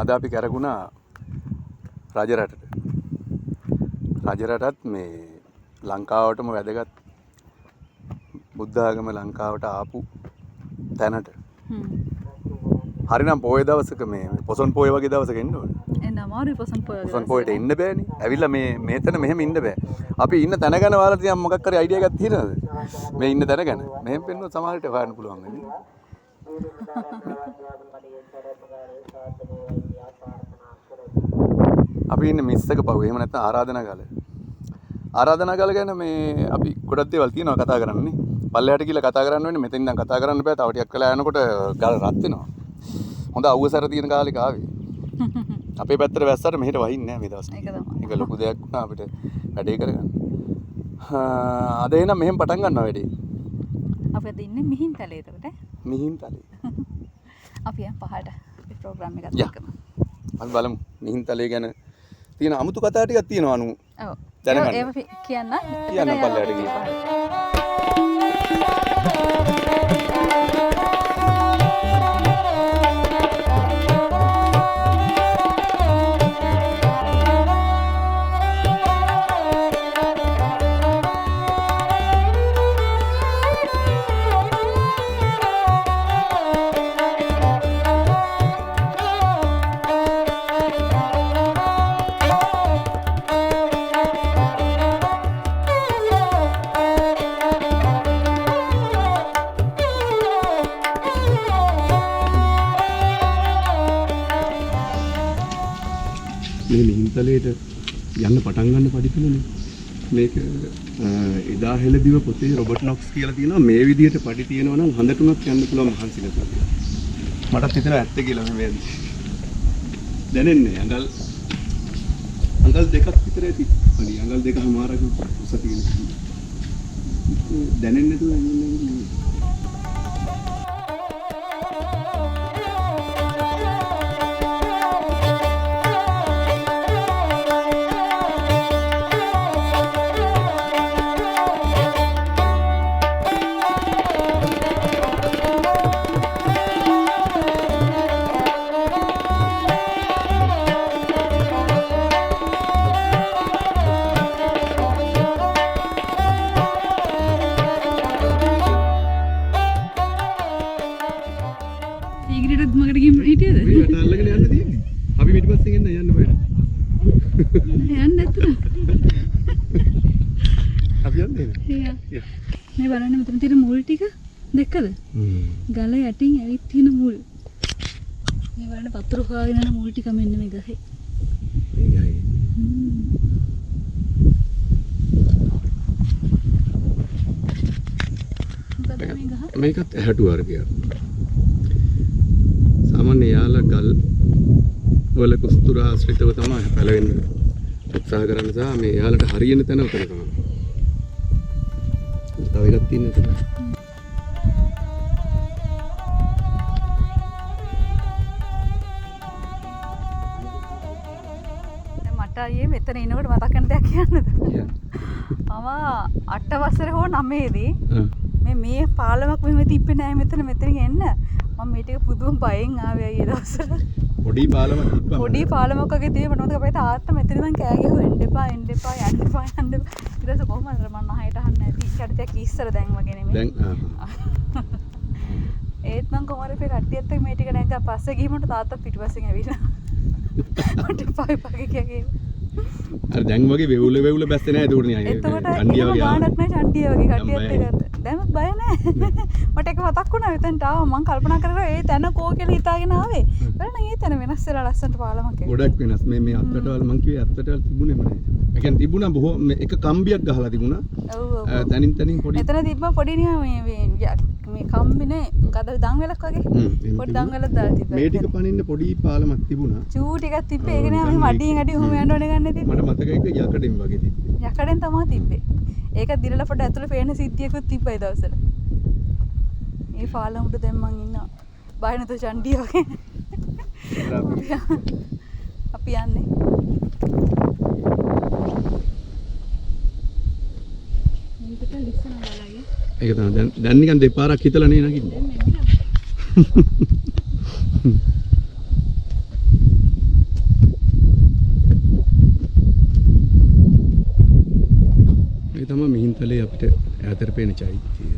අද අපි කරගුණා රජරටට. රජරටත් මේ ලංකාවටම වැදගත් බුද්ධ ආගම ලංකාවට ආපු තැනට. හරිනම් පොය දවසක මේ පොසොන් පොය වගේ දවසක එන්න ඕනේ. එන්න අමාරුයි පොසොන් පොය. පොසොන් පොයට එන්න බෑනේ. ඇවිල්ලා මේ මෙතන මෙහෙම ඉන්න බෑ. අපි ඉන්න තැන ගැන ඔයාලා තියන් මොකක් හරි අයිඩියා එකක් තියෙනවද? මේ ඉන්න තැන ගැන. මෙහෙම පෙන්නුවොත් සමහරට හොයන්න පුළුවන් වෙන්නේ. අපි ඉන්නේ මිස්සක පහුව. එහෙම නැත්නම් ආරාධනාගල. ආරාධනාගල ගැන මේ අපි ගොඩක් දේවල් තියෙනවා කතා කරන්නේ. පල්ලෙහාට ගිහලා කතා කරන්න වෙන්නේ. මෙතෙන් ඉඳන් කතා කරන්න බෑ. තව ටිකක් වෙලා යනකොට ගල් රත් වෙනවා. හොඳ අවුවසර තියෙන කාලෙක ආවේ. අපේ පැත්තට වැස්සට මෙහෙට වහින්නේ නැහැ මේ දවස්. ඒක තමයි. ඒක ලොකු දෙයක් වුණා අපිට වැඩේ කරගන්න. අද එහෙනම් මෙහෙම පටන් ගන්නවා වැඩේ. අපි අද ඉන්නේ මිහින්තලේ එතකොට. මිහින්තලේ. අපි යන් පහට ප්‍රෝග්‍රෑම් එකක් කරමු. අපි බලමු මිහින්තලේ ගැන තියෙන අමුතු කතා ටිකක් තියෙනවා අනු. ඔව්. දැනගන්න. ඒව කියන්න. කියන්න පල්ලෙහාට ගිහින්. මේ මිහින්තලේට යන්න පටන් ගන්න පඩිතුනේ මේක එදා හෙළදිව පොතේ රොබර්ට් නොක්ස් කියලා තියෙනවා මේ විදිහට පඩි තියෙනවා නම් හඳටුනත් යන්න පුළුවන් මහන්සි නැතුව. මටත් හිතෙනවා ඇත්ත කියලා මේ දැනෙන්නේ අඟල් දෙකක් විතර ඇති. පඩි අඟල් දෙකමාරක උස තියෙන. දැනෙන්නේ නැතුව යන්නේ. මේ බලන්න මෙතන තියෙන මුල් ටික දැක්කද? ගල යටින් ඇවිත් තියෙන මුල්. මේ බලන්න පතුරු හොයාගෙන යන මුල් ටික මෙන්න මේ ගහේ. මේ ගහේ. මේකත් ඇහැටු වර්ගයක්. සාමාන්‍ය යාලා ගල් වල කුස්තුර ආශ්‍රිතව තමයි පැලවෙන්න උත්සාහ කරන්න සහ මේ යාලට හරියන තැන උතන තමයි. තව එකක් තියෙනවා එතන. මට අයියේ මෙතන එනකොට මතක් වෙන දෙයක් කියන්නද? මම 8 වසරේ හෝ 9 දී මේ පාලමක් මෙහෙම තිබ්බේ නෑ මෙතනින් එන්න. මම මේ ටික පුදුම බයෙන් ආවේ ඒ දවස්වල. පොඩි පාලමක් තිබ්බා. පොඩි පාලමක් වගේ තිබ්බ මට අපේ තාත්තා මෙතන ඉඳන් කෑ ගැහුවා එන්න එපා යන්න එපා. ඊට පස්සේ කොහොමද මම නහයට අහන්නේ නැති කඩතියක් ඉස්සර දැන් වගේ නෙමෙයි. දැන් ඒත් මං කොහොමද අපේ කට්ටියත් එක්ක මේ ටික නැග්ගා පස්සේ ගිහින් තාත්තා පිටිපස්සෙන් ඇවිල්ලා. මට පයි කියගේ. අර දැන් වගේ වෙවුල බැස්සේ නැහැ ඒකට නේ. එතකොට චණ්ඩිය වගේ ගානක් නැහැ චණ්ඩිය වගේ කට්ටියත් එක්ක. දැන් බය නැහැ. මට ඒක මතක් වුණා මෙතනට ආවා මං කල්පනා කරලා ඒ තැන කෝ කියලා හිතාගෙන ආවේ. බලන්න ඒ තැන වෙනස් වෙලා ලස්සනට පාලමක් එක. ගොඩක් වෙනස්. මේ අත්තටවල මං කිව්වේ අත්තටවල තිබුණේම නැහැ. ඒ කියන්නේ තිබුණා බොහෝ එක කම්බියක් ගහලා තිබුණා. ඔව් ඔව්. තනින් පොඩි. එතන තිබ්බා පොඩි නිකන් මේ කම්බිනේ මොකද දංගලක් වගේ. පොඩි දංගලක් දාලා තිබ්බා. මේ ටික පනින්න පොඩි පාලමක් තිබුණා. චූ ටිකක් තිබ්බේ ඒක නේ අපි මඩියෙන් අඩි ඔහොම යන්න ඕනේ ගන්න තිබ්බේ. මට මතකයි ඒක යකඩෙන් වගේ තිබ්බේ. යකඩෙන් තමයි තිබ්බේ. ඒක දිරලා පොඩ ඇතුලේ පේන සිද්ධියකුත් තිබ්බා ඒ දවස්වල. ඒ පාලම උඩ දැන් මං ඉන්නවා. බය නැතුව චණ්ඩිය වගේ. අපි යන්නේ. මේකට ලිස්සන බලයි. ඒක තමයි දැන් නිකන් දෙපාරක් හිතලා නේ නගින්නේ. තලයේ අපිට ඈතට පේන චෛත්‍යය.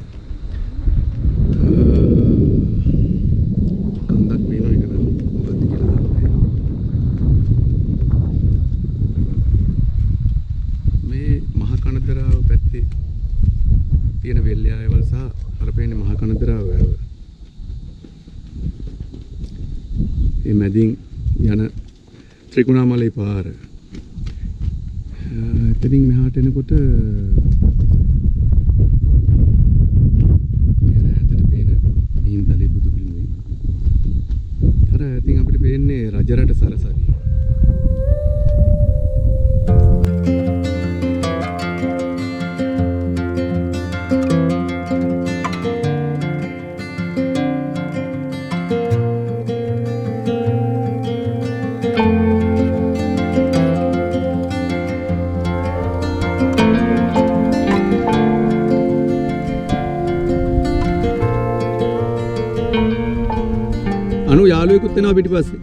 කන්දක් පේනවා එක නම් මොකක්ද කියලා දන්නේ මේ මහා කනදරාව පැත්තේ තියෙන වෙල්යායවල සහ අර පේන්නේ මහා කනදරාව වැව. මේ මැදින් යන ත්‍රිකුණාමලේ පාර. එතනින් මෙහාට එනකොට ඈතට පේන හින්දලේ බුදු පිළිමේ. අර ඉතින් අපිට පේන්නේ රජරට සරසවිය. අනු යාළුවෙකුත් එනවා පිටිපස්සේ.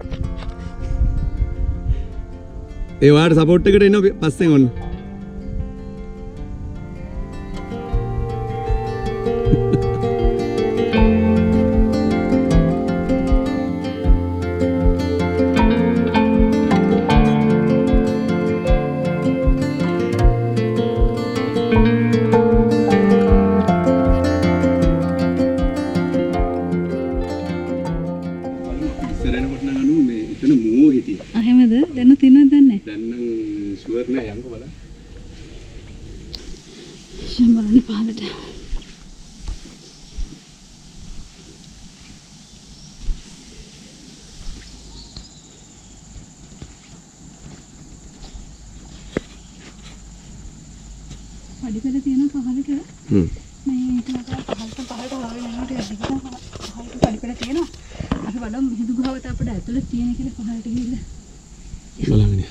ඒ වාට සපෝට් එකට එනවා පස්සෙන් ඔන්න. එහෙමද? දැන් තියනවද දන්නේ? දැන් නම් ෂුවර් නෑ යන්කෝ බලන්න. යම්බරනේ පහලට. පඩිපෙළ තියෙන පහලට. මේ ඊට වඩා පහලට ආවෙ නෑ ටිකක් දිගට පහලට පඩිපෙළ තියෙනවා. අපි බලමු මිහිඳු ගාවට අපිට ඇතුළේ තියෙන කියලා පහලට ගිහිල්ලා. බලන්න.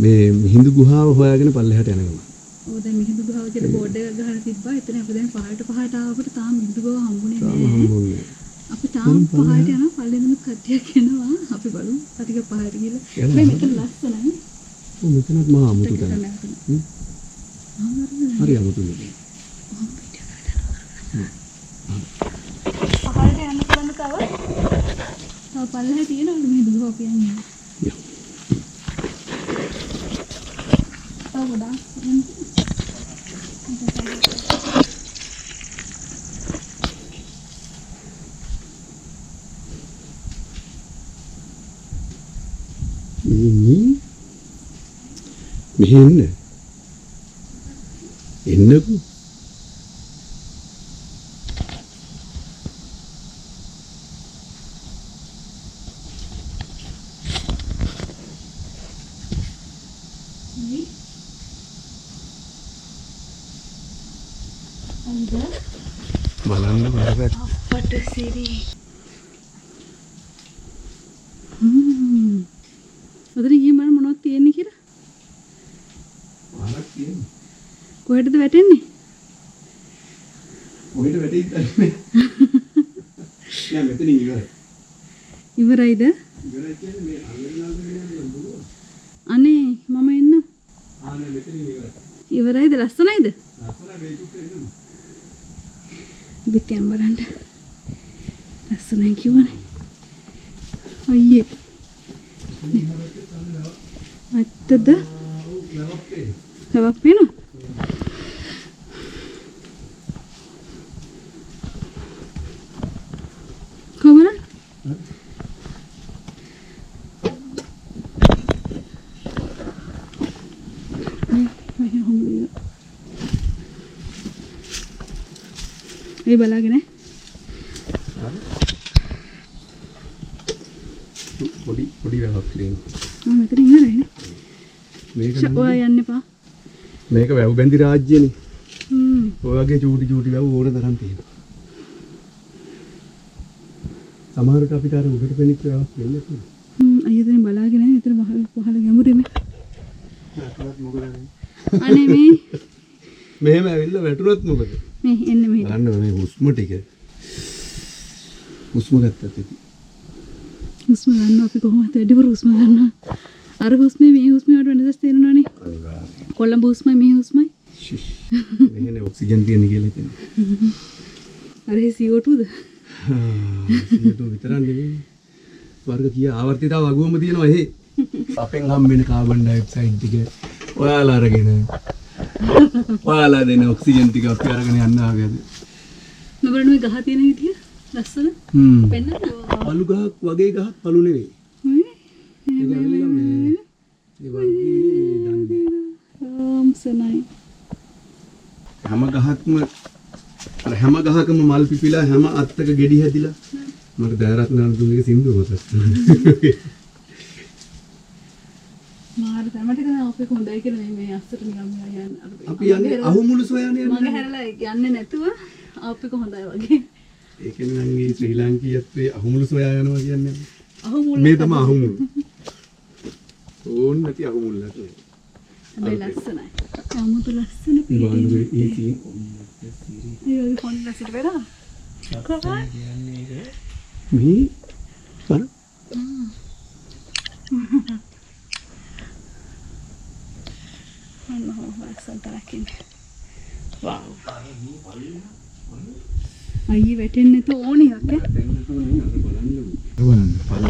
මේ මිහිඳු ගුහාව හොයාගෙන පල්ලෙහාට යන ගමන්. ඔව් දැන් මිහිඳු ගුහාව කියලා බෝඩ් එකක් ගහලා තිබ්බා. එතන අපි දැන් පහලට ආවකට තාම මිහිඳු ගුහාව හම්බුනේ නැහැ. අපි තාම පහලට යනවා. පල්ලෙදම කට්ටියක් එනවා. අපි බලමු. ටික පහලට ගිහලා. මේ මෙතන ලස්සනයි. ඔව් මෙතනත් මහා අමුතු තැන. හරි අමුතුයි. පහලට යන්න පුළුවන් තව පල්ලෙහා තියෙනවලු මිහිඳු ගුහාව කියන්නේ. මෙහෙ එන්න. එන්නකෝ. බලන්න බලන්න. අපට සිරි. ඔතන ගිහින් බලන්න මොනවද තියෙන්නේ කියලා. වලක් තියෙන්නේ. කොහෙටද වැටෙන්නේ? කොහෙට වැටෙයිද දන්නේ. යා මෙතන ඉවරයි. ඉවරයිද? ඉවරයි කියන්නේ මේ අල්ලලාගෙන යන්න පුළුවන්. අනේ මම එන්න. ආනේ මෙතන ඉවරයි. ඉවරයිද? ලස්සනයිද? ලස්සනයි මේක එන්න. බිත්තියන් බලන්න. ලස්සනයි කිව්වනේ. අයියේ. ඇත්තද? ලවක් පේනවා? කොහමද? ඒ බලාගෙන පොඩි වැවක් තියෙනවා. මෙතන ඉවරයිනේ. මේක ඔයා යන්න එපා. මේක වැව් බැඳි රාජ්‍යනේ. ඔය වගේ චූටි වැව් ඕන තරම් තියෙනවා. සමහරට අපිට අර උඩට පෙනිච්ච වැවක් වෙන්නේ නැහැ. අයියා දැන් බලාගෙන නැහැ. එතන පහළ ගැඹුරේම. වැටුණත් මොකද? අනේ මේ මෙහෙම ඇවිල්ලා වැටුණත් මොකද? මේ එන්න මෙහෙ. බලන්න මේ හුස්ම ටික. හුස්ම ගත්තත් ඇති. හුස්ම ගන්න අපි කොහොමද වැඩිපුර හුස්ම ගන්නවා? අර හුස්මේ මේ හුස්මේ වලට වෙනසක් තේරෙනවනේ. අනිවාර්යයෙන්. කොළඹ හුස්මයි මේ හුස්මයි. මෙහෙනේ ඔක්සිජන් තියෙන කියලා හිතන්නේ. අර CO2ද? CO2 විතරක් නෙවෙයි. වර්ග කීය ආවර්තිතාව වගුවම තියෙනවා එහෙ. අපෙන් හම්බෙන කාබන් ඩයොක්සයිඩ් ටික ඔයාලා අරගෙන ඔයාලා දෙන ඔක්සිජන් ටික අපි අරගෙන යන්න ආවේද? නබරන මේ ගහ තියෙන විදිය ලස්සන. පෙන්නන්න. පළු ගහක් වගේ ගහක් පළු නෙවෙයි. ඒක ඇවිල්ලා මේ ඒ වර්ගයේ දන්නේ. සනයි. හැම ගහක්ම අර හැම ගහකම මල් පිපිලා හැම අත්තක ගෙඩි හැදිලා මට දයරත් නන්දුගේ සින්දුව මතක්. මාර තමයි ටික දැන් අපේ හොඳයි කියලා මේ අස්සට නිකන් යන්න අපි යන්නේ අහුමුළු සොයන්නේ මගේ හැරලා යන්නේ නැතුව අපේ හොඳයි වගේ. ඒ කියන්නේ නම් මේ ශ්‍රී ලාංකීයත්වයේ අහුමුළු සොයා යනවා කියන්නේ. අහුමුළු මේ තමයි අහුමුළු. ඕන් නැති අහුමුළු නැතු. හැබැයි ලස්සනයි. 아무තු ලස්සන බානුගේ ඒ සීන් ඒ ෆෝන් ලස්සට වෙලා. කොහොමද? මේ බල අන්න ලස්සන තරකින්. වව්. අයියේ වැටෙන්නේ නැතුව ඕනේ එකක් ඈ. බලන්න පළ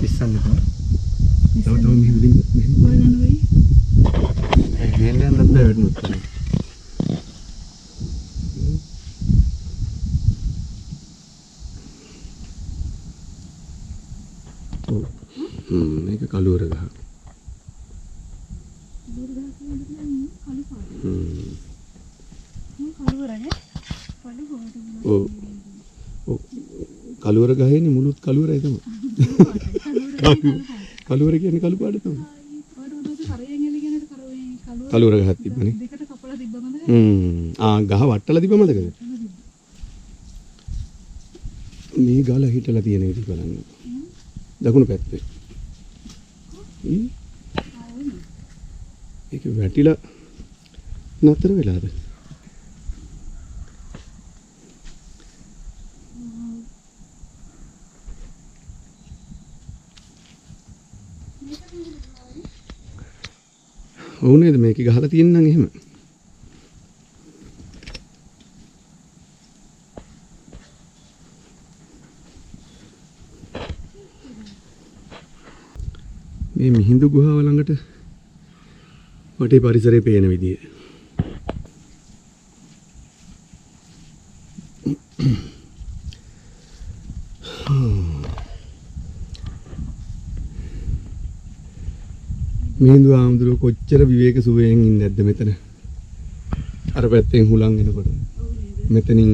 ඉස්සන්න තමයි. තව මෙහෙම දෙන්න මෙහෙම බලන්න වෙයි. ඒ ගේන්නේ නැත්නම් වැටුනොත් තමයි. මේක කළුවර ගහ. ඔව්. කළුවර ගහේනේ මුළුත් කළුවරයි තමයි. කළුවර කියන්නේ කළු පාට තමයි. කළුවර ගහක් තිබ්බනේ. දෙකට කපලා තිබ්බමද? ගහ වට්ටලා තිබ්බ මතකද? මේ ගල හිටලා තියෙන විදිහ බලන්න. දකුණු පැත්තේ. ඒක වැටිලා නතර වෙලාද? ඔව් නේද මේක ගහලා තියෙනනම් එහෙම. මේ මිහිඳු ගුහාව ළඟට වටේ පරිසරය පේන විදිය. මිහිඳු ආමඳුර කොච්චර විවේක සුවයෙන් ඉන්නේ නැද්ද මෙතන? අර පැත්තෙන් හුලං එනකොට. මෙතනින්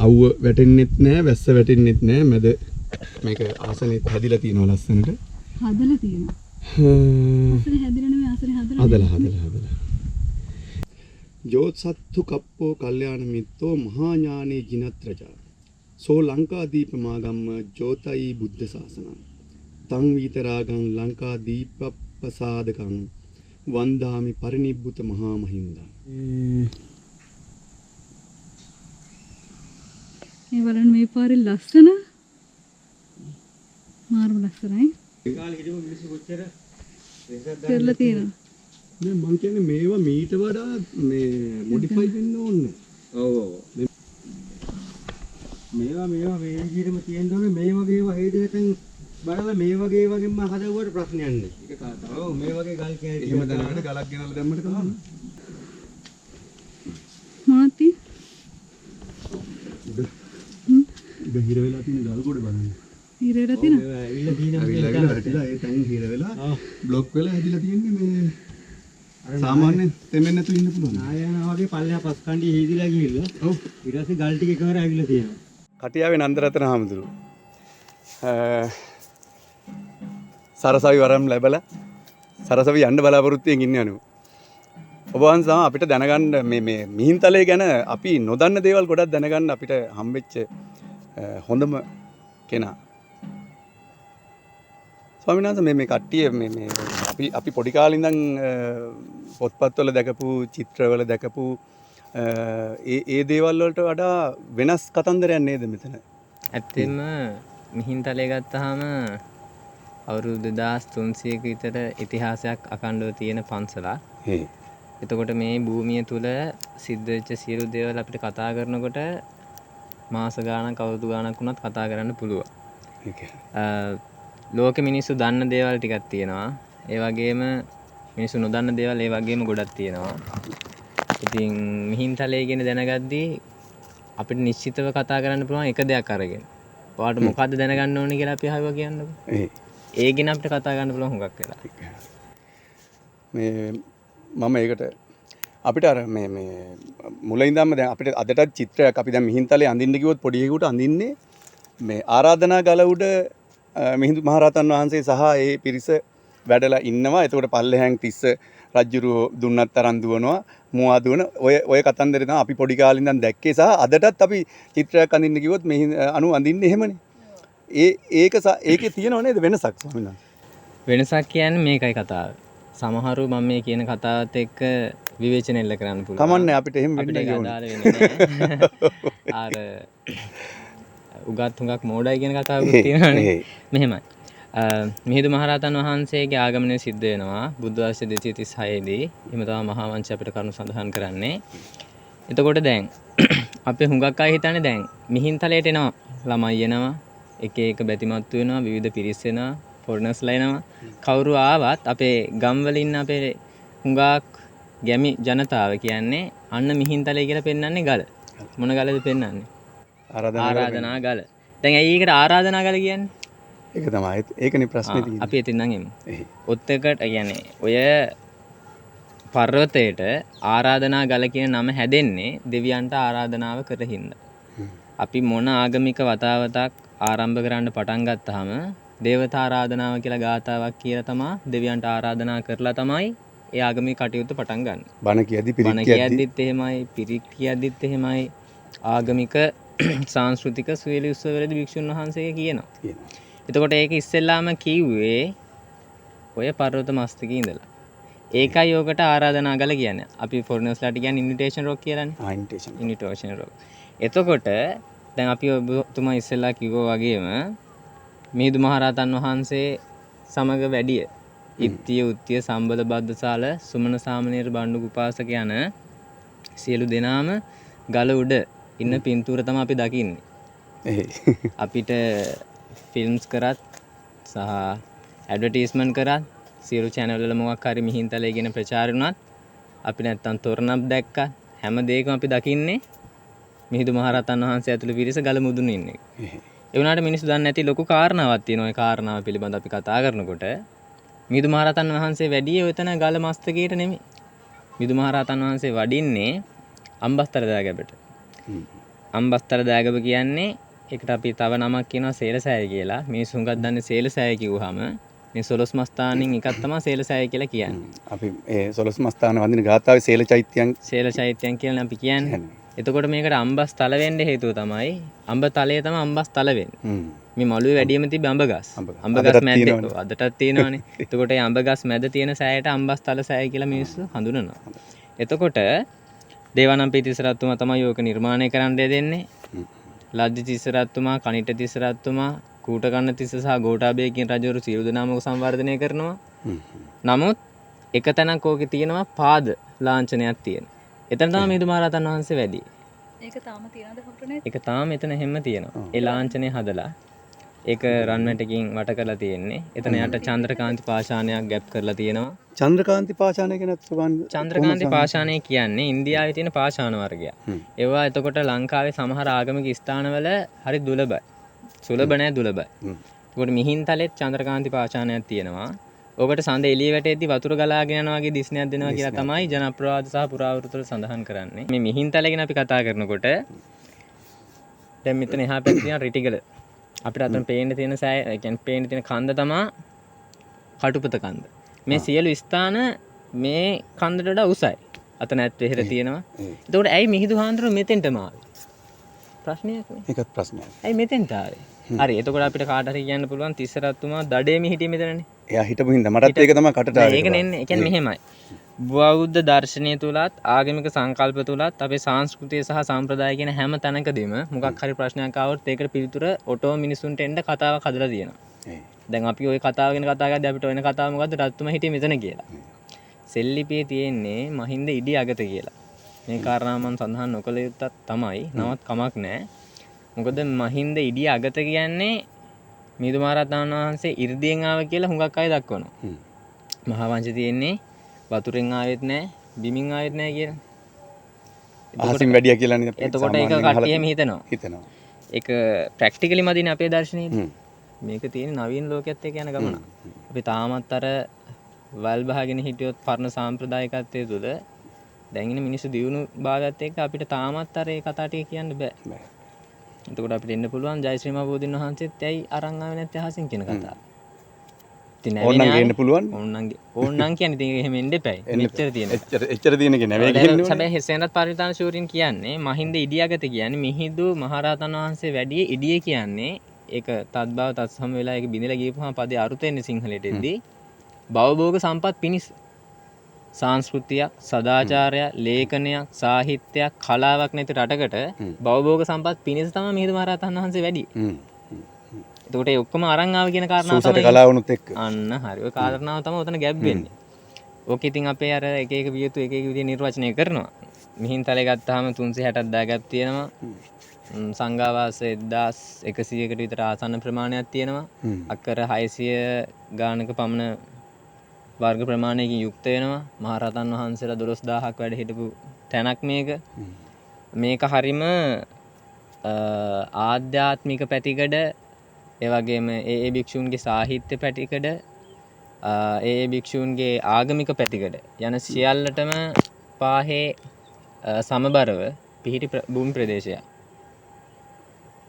අවුව වැටෙන්නෙත් නෑ, වැස්ස වැටෙන්නෙත් නෑ. මැද මේක ආසනෙත් හැදිලා තියෙනවා ලස්සනට. හදලා තියෙනවා. ආසනේ හැදිලා නෙමෙයි ආසනේ හදලා. ජෝත්සත්තු කප්පෝ කල්යාණ මිත්තෝ මහා ඥානේ ජිනත්‍රජා. සෝ ලංකා දීපමාගම්ම ජෝතයි බුද්ධ ශාසනං. තං විතරාගං ලංකා දීපප්පසාදකං වන්දාමි පරිනිබ්බුත මහා මහින්දා. මේ බලන්න මේ පාරේ ලස්සන මාර්ම ලස්සනයි. ඒ කාලේ හිටපු මිනිස්සු කොච්චර කරලා තියෙනවා. නෑ මං කියන්නේ මේවා මීට වඩා මේ මොඩිෆයි වෙන්න ඕනේ. ඔව් මේවා මේ විදිහටම තියෙන්න ඕනේ. මේ වගේ ඒවා හේතුවෙන් බලලා මේ වගේ වගේම හදවුවට ප්‍රශ්නයක් නෑ. ඒක කාටද? ඔව් මේ වගේ ගල් කෑලි එහෙම දැනගෙන ගලක් ගෙනල්ලා දැම්මට තමයි. මාති ඉත හිර වෙලා තියෙන ගල් ගොඩ බලන්න. හිරේට තියෙනවා. ඇවිල්ලා තියෙනවා. ඇවිල්ලා වැටිලා ඒ තැන් හිර වෙලා બ્લોක් වෙලා හැදිලා තියෙන්නේ මේ සාමාන්‍ය තෙමෙන්න නැතුව ඉන්න පුළුවන්. ආයනා වගේ පල්ලෙහා පස් කණ්ඩිය හේදිලා ගිහිල්ලා ඔව් ඊට පස්සේ ගල් ටික එකවර ඇවිල්ලා තියෙනවා. කටියාවේ නන්දරතන හාමුදුරුවෝ සරසවි වරම් ලැබලා සරසවි යන්න බලාපොරොත්තුෙන් ඉන්නේ අනු. ඔබ වහන්සේ තමයි අපිට දැනගන්න මේ මිහින්තලේ ගැන අපි නොදන්න දේවල් ගොඩක් දැනගන්න අපිට හම්බෙච්ච හොඳම කෙනා. ස්වාමීන් වහන්සේ මේ කට්ටිය මේ අපි පොඩි කාලේ ඉඳන් පොත්පත්වල දැකපු චිත්‍රවල දැකපු ඒ දේවල් වලට වඩා වෙනස් කතන්දරයක් නේද මෙතන? ඇත්තෙන්ම මිහින්තලේ ගත්තාම අවුරුදු 2300ක විතර ඉතිහාසයක් අඛණ්ඩව තියෙන පන්සලක්. එතකොට මේ භූමිය තුල සිද්ධ වෙච්ච සියලු දේවල් අපිට කතා කරනකොට මාස ගාණක් අවුරුදු ගාණක් වුණත් කතා කරන්න පුළුවන්. ලෝකෙ මිනිස්සු දන්න දේවල් ටිකක් තියෙනවා. ඒ වගේම මිනිස්සු නොදන්න දේවල් ඒ වගේම ගොඩක් තියෙනවා. ඉතින් මිහින්තලේ ගැන දැනගද්දී අපිට නිශ්චිතව කතා කරන්න පුළුවන් එක දෙයක් අරගෙන. ඔයාලට මොකද්ද දැනගන්න ඕනේ කියලා අපි අහුවා කියන්නකො. ඒ ගැන අපිට කතා කරන්න පුළුවන් හුඟක් වෙලා. මේ මම ඒකට අපිට අර මේ මුලින් ඉඳන්ම දැන් අපිට අදටත් චිත්‍රයක් අපි දැන් මිහින්තලේ අඳින්න කිව්වොත් පොඩි එකෙකුට අඳින්නේ මේ ආරාධනා ගල උඩ මිහිඳු මහරහතන් වහන්සේ සහ ඒ පිරිස වැඩලා ඉන්නවා. එතකොට පල්ලෙහාන් තිස්ස රජුරු දුන්නත් තරම් දුවනවා. මුවා දුවන ඔය කතන්දරේ තමයි අපි පොඩි කාලේ ඉඳන් දැක්කේ සහ අදටත් අපි චිත්‍රයක් අඳින්න කිව්වොත් මේ අඳින්නේ එහෙමනේ. ඒකේ තියෙනව නේද වෙනසක් ස්වාමීන් වහන්සේ? වෙනසක් කියන්නේ මේකයි කතාව. සමහරු මම මේ කියන කතාවත් එක්ක විවේචන එල්ල කරන්න පුළුවන්. කමන්නේ අපිට එහෙම අපිට වෙන්න ඕනේ. අදාළ වෙන්නේ නැහැ. අර උගත් හුඟක් මෝඩයි කියන කතාවකුත් තියෙනවානේ. මෙහෙමයි. මිහිඳු මහරහතන් වහන්සේගේ ආගමනය සිද්ධ වෙනවා බුද්ධ වර්ෂ 236 දී. එහෙම තමයි මහා වංශය අපිට කරුණු සඳහන් කරන්නේ. එතකොට දැන් අපි හුඟක් අය හිතන්නේ දැන් මිහින්තලයට එනවා ළමයි එනවා එක එක බැතිමත්තු වෙනවා විවිධ පිරිස් එනවා ෆොරිනර්ස්ලා එනවා කවුරු ආවත් අපේ ගම්වල ඉන්න අපේ හුඟක් ගැමි ජනතාව කියන්නේ අන්න මිහින්තලේ කියලා පෙන්වන්නේ ගල. මොන ගලද පෙන්වන්නේ? ආරාධනා ගල. දැන් ඇයි ඒකට ආරාධනා ගල කියන්නේ? ඒක තමයි. ඒකනේ ප්‍රශ්නේ තියෙන්නේ. අපි එතෙන් නම් එමු. ඔත්තකට කියන්නේ ඔය පර්වතයට ආරාධනා ගල කියන නම හැදෙන්නේ දෙවියන්ට ආරාධනාව කරහින්ද. අපි මොන ආගමික වතාවතක් ආරම්භ කරන්න පටන් ගත්තාම දේවතා ආරාධනාව කියලා ගාතාවක් කියලා තමයි දෙවියන්ට ආරාධනා කරලා තමයි ඒ ආගමික කටයුතු පටන් ගන්න. බණ කියද්දි පිරිත් කියද්දිත් එහෙමයි, පිරිත් කියද්දිත් එහෙමයි. ආගමික සංස්කෘතික සුවේලි උත්සවවලදී භික්ෂුන් වහන්සේ කියනවා. එතකොට ඒක ඉස්සෙල්ලාම කිව්වේ ඔය පර්වත මස්තකේ ඉඳලා. ඒකයි යෝකට ආරාධනා ගල කියන්නේ. අපි ෆොරිනර්ස්ලාට කියන්නේ ඉන්විටේෂන් රොක් කියලානේ. ඉන්විටේෂන් රොක්. එතකොට දැන් අපි ඔබතුමා ඉස්සෙල්ලා කිව්වා වගේම මිහිඳු මහරහතන් වහන්සේ සමග වැඩිය ඉත්තිය උත්තිය සම්බල බද්දසාල සුමන සාමණේර බණ්ඩු උපාසක යන සියලු දෙනාම ගල උඩ ඉන්න පින්තූර තමයි අපි දකින්නේ. අපිට ෆිල්ම්ස් කරත් සහ ඇඩ්වර්ටයිස්මන්ට් කරත් සියලු channel වල මොකක් හරි මිහින්තලේ කියන ප්‍රචාර වුණත් අපි නැත්තම් තොරණක් දැක්කත් හැම දෙයකම අපි දකින්නේ මිහිඳු මහරහතන් වහන්සේ ඇතුළු පිරිස ගල මුදුනේ ඉන්නේ. ඒ වුණාට මිනිස්සු දන්නේ නැති ලොකු කාරණාවක් තියෙනවා. ඒ කාරණාව පිළිබඳව අපි කතා කරනකොට මිහිඳු මහරහතන් වහන්සේ වැඩි ඔයතන ගල මස්තකයට නෙමෙයි. මිහිඳු මහරහතන් වහන්සේ වඩින්නේ අම්බස්තර දාගැබට. අම්බස්තර දාගැබ කියන්නේ ඒකට අපි තව නමක් කියනවා සේලසෑය කියලා. මිනිස්සු හුඟක් දන්නේ සේලසෑය කිව්වහම මේ සොළොස් මස්ථානින් එකක් තමයි සේලසෑය කියලා කියන්නේ. අපි ඒ සොළොස් මස්ථාන වඳින ගාථාවේ සේල චෛත්‍යයන් කියලා අපි කියන්නේ. එතකොට මේකට අම්බස්තල වෙන්න හේතුව තමයි අම්බතලය තමයි අම්බස්තල වෙන්නේ. මේ මළුවේ වැඩිම තිබ්බ අම්බගස්. අම්බගස් මැද්ද අදටත් තියෙනවානේ. එතකොට ඒ අම්බගස් මැද තියෙන සෑයට අම්බස්තල සෑය කියලා මිනිස්සු හඳුනනවා. එතකොට දේවානම්පිය තිස්සරත්තුමා තමයි ඕක නිර්මාණය කරන්න දෙන්නේ. ලජ්ජ තිස්සරත්තුමා, කනිට තිස්සරත්තුමා, කූටකන්න තිස්ස සහ ගෝඨාභය කියන රජවරු සියලු දෙනාම ඕක සංවර්ධනය කරනවා. නමුත් එක තැනක් ඕකේ තියෙනවා පාද ලාංඡනයක් තියෙන. එතන තමයි මිහිඳු මහරහතන් වහන්සේ වැඩි. ඒක තාම තියනද ෆොටෝනේ? ඒක තාම එතන හැම තියෙනවා. ඒ ලාංඡනය හදලා ඒක රන්වැටකින් වට කරලා තියෙන්නේ. එතන යට චන්ද්‍රකාන්ති පාෂාණයක් ගැප් කරලා තියෙනවා. චන්ද්‍රකාන්ති පාෂාණය කියන්නේ චන්ද්‍රකාන්ති පාෂාණය කියන්නේ ඉන්දියාවේ තියෙන පාෂාණ වර්ගයක්. ඒවා එතකොට ලංකාවේ සමහර ආගමික ස්ථානවල හරි දුලබයි. සුලභ නැහැ දුලබයි. ඒකට මිහින්තලෙත් චන්ද්‍රකාන්ති පාෂාණයක් තියෙනවා. ඔකට සඳ එළිය වැටෙද්දි වතුර ගලාගෙන යනවා වගේ දිස්නයක් දෙනවා කියලා තමයි ජනප්‍රවාද සහ පුරාවෘත්තවල සඳහන් කරන්නේ. මේ මිහින්තල ගැන අපි කතා කරනකොට දැන් මෙතන එහා පැත්තේ තියෙන රිටිගල අපිට අතන පේන්න තියෙන සෑය, ඒ කියන්නේ පේන්න තියෙන කන්ද තමයි කටුපත කන්ද. මේ සියලු ස්ථාන මේ කන්දට වඩා උසයි. අතන ඇත් වෙහෙර තියෙනවා. එතකොට ඇයි මිහිඳු හාමුදුරුවෝ මෙතෙන්ටම ආවේ? ප්‍රශ්නයක් නේ. ඒකත් ප්‍රශ්නයක්. ඇයි මෙතෙන්ට ආවේ? හරි. එතකොට අපිට කාට හරි කියන්න පුළුවන් තිස්ස රත්තුමා දඩේම හිටියේ මෙතනනේ. එයා හිටපු හින්දා මටත් ඒක තමයි කටට ආවේ. ඒක නෙන්නේ. ඒ කියන්නේ මෙහෙමයි. බෞද්ධ දර්ශනය තුලත් ආගමික සංකල්ප තුලත් අපේ සංස්කෘතිය සහ සම්ප්‍රදාය කියන හැම තැනකදීම මොකක් හරි ප්‍රශ්නයක් ආවොත් ඒකට පිළිතුර ඔටෝ මිනිසුන්ට එන්න කතාවක් හදලා තියෙනවා. දැන් අපි ওই කතාව ගැන කතා කරද්දී අපිට වෙන කතාව මොකද්ද? රත්තුමා හිටියේ මෙතන කියලා. සෙල්ලිපියේ තියෙන්නේ මහින්ද ඉඩි අගත කියලා. මේ කාරණාව මම සඳහන් නොකළ යුත්තක් තමයි. නවත් කමක් නැහැ. මොකද මහින්ද ඉඩි අගත කියන්නේ මිහිඳු මහරහතන් වහන්සේ 이르දියෙන් ආව කියලා හුඟක් අය දක්වනවා. මහා වංශේ තියෙන්නේ වතුරෙන් ආවෙත් නැහැ, බිමින් ආවෙත් නැහැ කියලා. අහසින් වැඩියා කියලා නේද? එතකොට ඒක කට්ටියම හිතනවා. හිතනවා. ඒක ප්‍රැක්ටිකලි මදිනේ අපේ දර්ශනයේදී. මේක තියෙන නවීන ලෝකයේත් එක්ක යන ගමන. අපි තාමත් අර වල් බහගෙන හිටියොත් පරණ සාම්ප්‍රදායිකත්වයේ තුල දැන් ඉන්න මිනිස්සු දියුණු භාගයත් එක්ක අපිට තාමත් අර ඒ කතා ටික කියන්න බෑ. එතකොට අපිට එන්න පුළුවන් ජයශ්‍රී මහ බෝධින් වහන්සේත් ඇයි අරන් ආවේ නැත්තේ අහසින් කියන කතාව. ඉතින් ඕන්නම් ගේන්න පුළුවන්. ඕන්නම් කියන්නේ ඉතින් එහෙම එන්න එපයි. මෙච්චර තියෙන. එච්චර තියෙන කෙනෙක් නෙවෙයි කියන්නේ. හැබැයි හෙසෙනත් පරිවිතාන ශූරින් කියන්නේ මහින්ද ඉඩියගත කියන්නේ මිහිඳු මහරහතන් වහන්සේ වැඩි ඉඩිය කියන්නේ ඒක තත්බව තත්සම වෙලා ඒක බිඳලා ගියපුවාම පදේ අරුත එන්නේ සිංහලට එද්දී භවභෝග සම්පත් පිණිස සංස්කෘතියක් සදාචාරයක් ලේඛනයක් සාහිත්‍යයක් කලාවක් නැති රටකට භවභෝග සම්පත් පිණිස තමයි මිහිඳු මහරහතන් වහන්සේ වැඩි. එතකොට ඒ ඔක්කොම අරන් ආව කියන කාරණාව තමයි සූසට කලාවුනුත් එක්ක. අන්න හරි. ඔය කාරණාව තමයි උතන ගැප් වෙන්නේ. ඕක ඉතින් අපේ අර එක එක වියතු එක එක විදිහේ නිර්වචනය කරනවා. මිහින්තලේ ගත්තාම 360ක් දාගත් තියෙනවා. සංඝාවාස 1100කට විතර ආසන්න ප්‍රමාණයක් තියෙනවා. අක්කර 600 ගානක පමණ වර්ග ප්‍රමාණයකින් යුක්ත වෙනවා. මහරහතන් වහන්සේලා 12000ක් වැඩ හිටපු තැනක් මේක. මේක හරීම ආධ්‍යාත්මික පැතිකඩ ඒ වගේම ඒ භික්ෂූන්ගේ සාහිත්‍ය පැතිකඩ ඒ භික්ෂූන්ගේ ආගමික පැතිකඩ යන සියල්ලටම පාහේ සමබරව පිහිටි භූමි ප්‍රදේශයක්.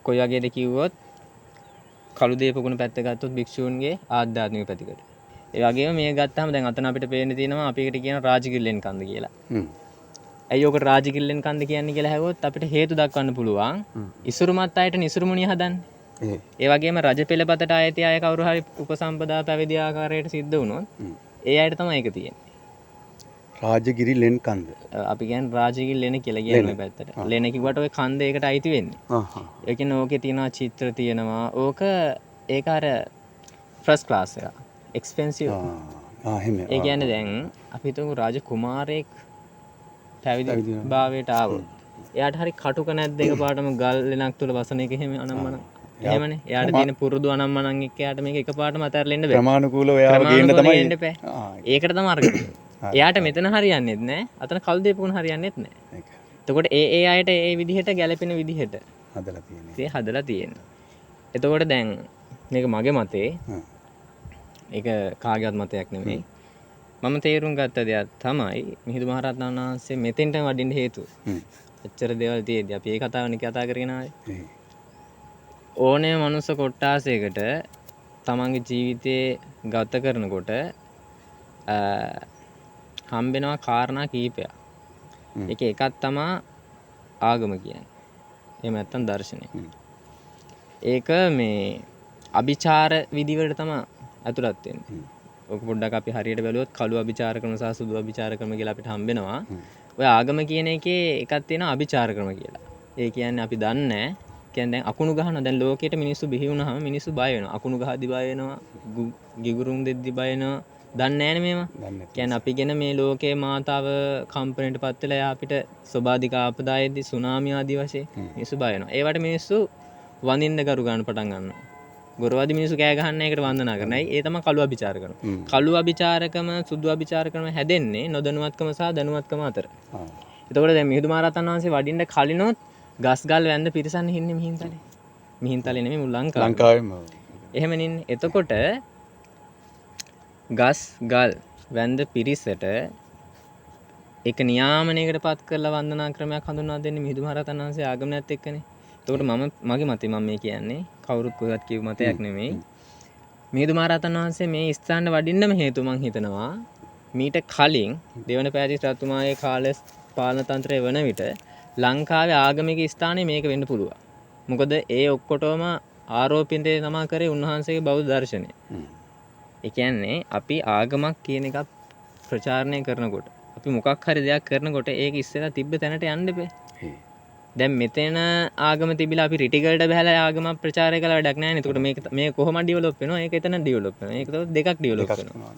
කොයි වගේද කිව්වොත් කළුදේපකුණ පැත්ත ගත්තොත් භික්ෂූන්ගේ ආධ්‍යාත්මික පැතිකඩ. ඒ වගේම මේ ගත්තාම දැන් අතන අපිට පේන්න තියෙනවා අපි එකට කියන රාජකිල්ලෙන් කන්ද කියලා. ඇයි ඔකට රාජකිල්ලෙන් කන්ද කියන්නේ කියලා හැවොත් අපිට හේතු දක්වන්න පුළුවන්. ඉසුරුමත් අයට නිසුරුමුණිය හදන්නේ. ඒ වගේම රජ පෙළපතට ආයති අය කවුරු හරි උපසම්පදා පැවිදි ආකාරයට සිද්ධ වුණොත් ඒ අයට තමයි ඒක තියෙන්නේ. රාජගිරි ලෙන් කන්ද. අපි කියන්නේ රාජගිරි ලෙන කියලා කියන්නේ පැත්තට. ලෙන කිව්වට ඔය කන්ද ඒකට අයිති වෙන්නේ. ඒ කියන්නේ ඕකේ තියෙනවා චිත්‍ර තියෙනවා. ඕක ඒක අර ෆස්ට් ක්ලාස් එක. එක්ස්පෙන්සිව්. ඒ කියන්නේ දැන් අපි හිතමු රාජ කුමාරයෙක් පැවිදි භාවයට ආවොත් එයාට හරි කටුක නැද්ද එකපාරටම ගල් ලෙනක් තුල වසන එක එහෙම අනම්මන. එහෙමනේ. එයාට තියෙන පුරුදු අනම්මනන් එක්ක එයාට මේක එකපාරටම අතහැරලා එන්න බෑ. ප්‍රමාණිකූලව එයාව ගේන්න තමයි එන්න බෑ. ඒකට තමයි අරගෙන. එයාට මෙතන හරියන්නේත් නෑ. අතන කල් දීපුණ හරියන්නේත් නෑ. එතකොට ඒ අයට ඒ විදිහට ගැළපෙන විදිහට හදලා තියෙන්නේ. ඒ හදලා තියෙන්නේ. එතකොට දැන් මේක මගේ මතේ. ඒක කාගේවත් මතයක් නෙමෙයි. මම තේරුම් ගත්ත දෙයක් තමයි මිහිඳු මහරහතන් වහන්සේ මෙතෙන්ට වඩින්න හේතුව. එච්චර දේවල් තියෙද්දි අපි මේ කතාවනේ කතා කරගෙන ආවේ. ඕනෑම මනුස්ස කොට්ටාසයකට තමන්ගේ ජීවිතේ ගත කරනකොට හම්බෙනවා කාරණා කීපයක්. ඒක එකක් තමයි ආගම කියන්නේ. එහෙම නැත්නම් දර්ශනය. ඒක මේ අභිචාර විදිවලට තමයි අතුලත් වෙන්නේ. ඔක පොඩ්ඩක් අපි හරියට බැලුවොත් කළු අභිචාර ක්‍රම සහ සුදු අභිචාර ක්‍රම කියලා අපිට හම්බෙනවා. ඔය ආගම කියන එකේ එකක් තියෙනවා අභිචාර ක්‍රම කියලා. ඒ කියන්නේ අපි දන්නේ නැහැ. කියන්නේ දැන් අකුණු ගහනවා. දැන් ලෝකෙට මිනිස්සු බිහි වුණාම මිනිස්සු බය වෙනවා. අකුණු ගහද්දි බය වෙනවා. ගිගුරුම් දෙද්දි බය වෙනවා. දන්නේ නැහැනේ මේවා. කියන්නේ අපි ගෙන මේ ලෝකේ මාතාව කම්පණයට පත් වෙලා එයා අපිට සෝබාධික ආපදායේදී සුනාමි ආදී වශයෙන් මිනිස්සු බය වෙනවා. ඒවට මිනිස්සු වඳින්න ගරු ගන්න පටන් ගන්නවා. ගොරවාදි මිනිස්සු කෑ ගහන්න ඒකට වන්දනා කරනවා. ඒ තමයි කළු අභිචාර කරන. කළු අභිචාරකම සුදු අභිචාරකම හැදෙන්නේ නොදැනුවත්කම සහ දැනුවත්කම අතර. එතකොට දැන් මිහිඳු මහරහතන් වහන්සේ වඩින්න කලිනොත් ගස්ගල් වැන්ද පිරිසන්න ඉන්නේ මිහින්තලේ. මිහින්තලේ නෙමෙයි මුළු ලංකාවෙම. එහෙම නින්නේ. එතකොට ගස් ගල් වැන්ද පිරිසට එක නියාමනයකට පත් කරලා වන්දනා ක්‍රමයක් හඳුන්වා දෙන්නේ මිහිඳු මහරහතන් වහන්සේ ආගමනයත් එක්කනේ. එතකොට මගේ මතේ මම මේ කියන්නේ කවුරුත් කොහෙවත් කියව මතයක් නෙමෙයි. මිහිඳු මහරහතන් වහන්සේ මේ ස්ථාන වඩින්නම හේතුව මං හිතනවා මීට කලින් දෙවන පෑතිස් රජතුමාගේ කාලේ පාලන තන්ත්‍රය වන විට ලංකාවේ ආගමික ස්ථානයේ මේක වෙන්න පුළුවන්. මොකද ඒ ඔක්කොටම ආරෝපිතේ තමා කරේ උන්වහන්සේගේ බෞද්ධ දර්ශනය. ඒ කියන්නේ අපි ආගමක් කියන එකක් ප්‍රචාරණය කරනකොට අපි මොකක් හරි දෙයක් කරනකොට ඒක ඉස්සෙල්ලා තිබ්බ තැනට යන්න බෑ. දැන් මෙතන ආගම තිබිලා අපි රිටිගල්ට බහලා ආගම ප්‍රචාරය කළා වැඩක් නැහැ නේ. එතකොට මේක කොහොමද ඩෙවලොප් වෙනවා? ඒක එතන ඩෙවලොප් වෙනවා. ඒක තමයි දෙකක් ඩෙවලොප් වෙනවා.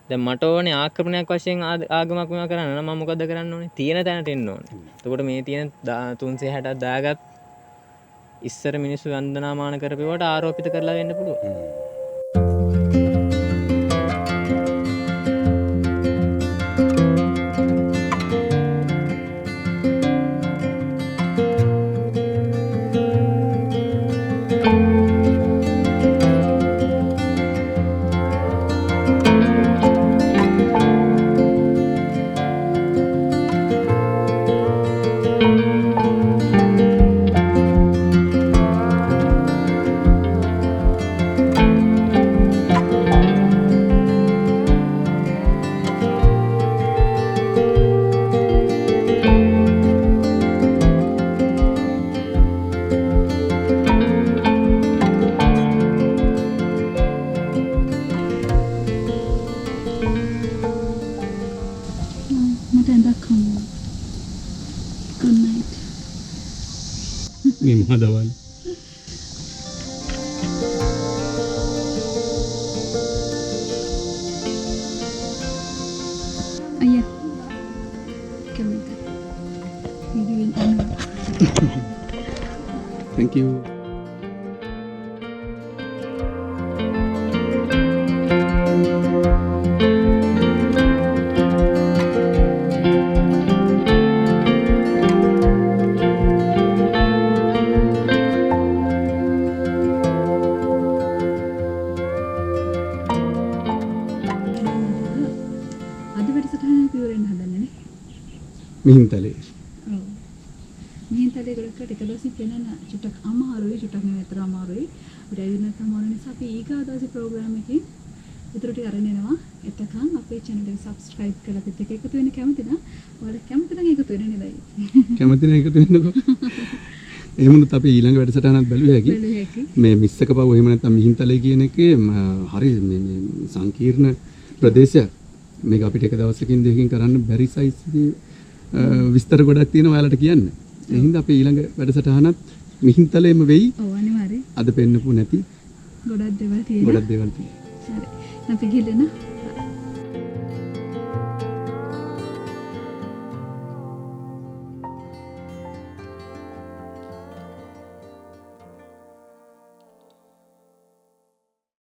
දැන් මට ඕනේ ආක්‍රමණයක් වශයෙන් ආගමක් වුණා කරන්න නම් මම මොකද කරන්න ඕනේ? තියෙන තැනට එන්න ඕනේ. එතකොට මේ තියෙන 360ක් දාගත් ඉස්සර මිනිස්සු වන්දනාමාන කරපේවට ආරෝපිත කරලා වෙන්න පුළුවන්. මේ මහදවල් අයියා කැමති video thank you. Mihintale Mihintale ගොඩකට එක දවසක් වෙනන චුට්ටක් අමාරුයි චුට්ටක් නෙවෙයි අතර අමාරුයි අපිට ඇවිල්ලා නැත්නම් අමාරු නිසා අපි ඊගා දවසේ ප්‍රෝග්‍රෑම් එකේ ඊටු ටික අරගෙන එනවා එතකන් අපේ channel එක subscribe කරලා පිට එක එකතු වෙන්න කැමති නම් ඔයාලා කැමති නම් එකතු වෙන්න නේද කැමති නම් එකතු වෙන්නකෝ එහෙමනොත් අපි ඊළඟ වැඩසටහනක් බැලුවේ හැකි මේ මිස්සක පව එහෙම නැත්නම් මිහින්තලේ කියන එකේ හරි මේ සංකීර්ණ ප්‍රදේශයක් මේක අපිට එක දවසකින් දෙකකින් කරන්න බැරි සයිස් විස්තර ගොඩක් තියෙනවා ඔයාලට කියන්න. ඒ හින්දා අපි ඊළඟ වැඩසටහනත් මිහින්තලේම වෙයි. ඔව් අනිවාර්යයෙන්. අද පෙන්නපු නැති ගොඩක් දේවල් තියෙනවා. ගොඩක් දේවල් තියෙනවා. හරි. අපි ගිහලා